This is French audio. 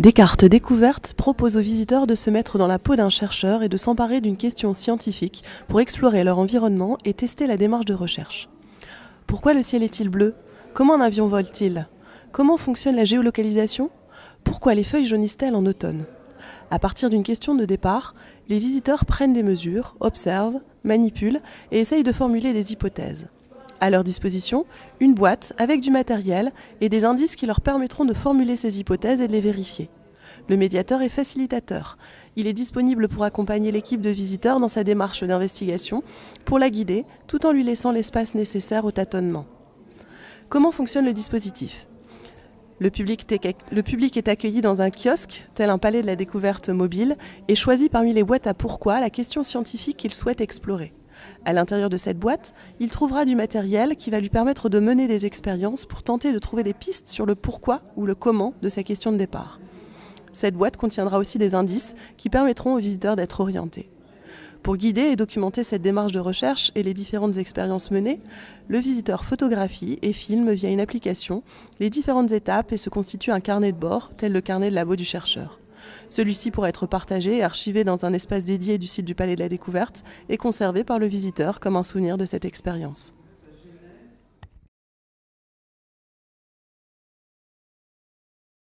Descartes Découverte propose aux visiteurs de se mettre dans la peau d'un chercheur et de s'emparer d'une question scientifique pour explorer leur environnement et tester la démarche de recherche. Pourquoi le ciel est-il bleu ? Comment un avion vole-t-il ? Comment fonctionne la géolocalisation ? Pourquoi les feuilles jaunissent-elles en automne ? À partir d'une question de départ, les visiteurs prennent des mesures, observent, manipulent et essayent de formuler des hypothèses. À leur disposition, une boîte avec du matériel et des indices qui leur permettront de formuler ces hypothèses et de les vérifier. Le médiateur est facilitateur. Il est disponible pour accompagner l'équipe de visiteurs dans sa démarche d'investigation, pour la guider, tout en lui laissant l'espace nécessaire au tâtonnement. Comment fonctionne le dispositif ? Le public est accueilli dans un kiosque, tel un palais de la découverte mobile, et choisit parmi les boîtes à pourquoi la question scientifique qu'il souhaite explorer. À l'intérieur de cette boîte, il trouvera du matériel qui va lui permettre de mener des expériences pour tenter de trouver des pistes sur le pourquoi ou le comment de sa question de départ. Cette boîte contiendra aussi des indices qui permettront aux visiteurs d'être orientés. Pour guider et documenter cette démarche de recherche et les différentes expériences menées, le visiteur photographie et filme via une application les différentes étapes et se constitue un carnet de bord, tel le carnet de labo du chercheur. Celui-ci pourra être partagé et archivé dans un espace dédié du site du Palais de la Découverte et conservé par le visiteur comme un souvenir de cette expérience.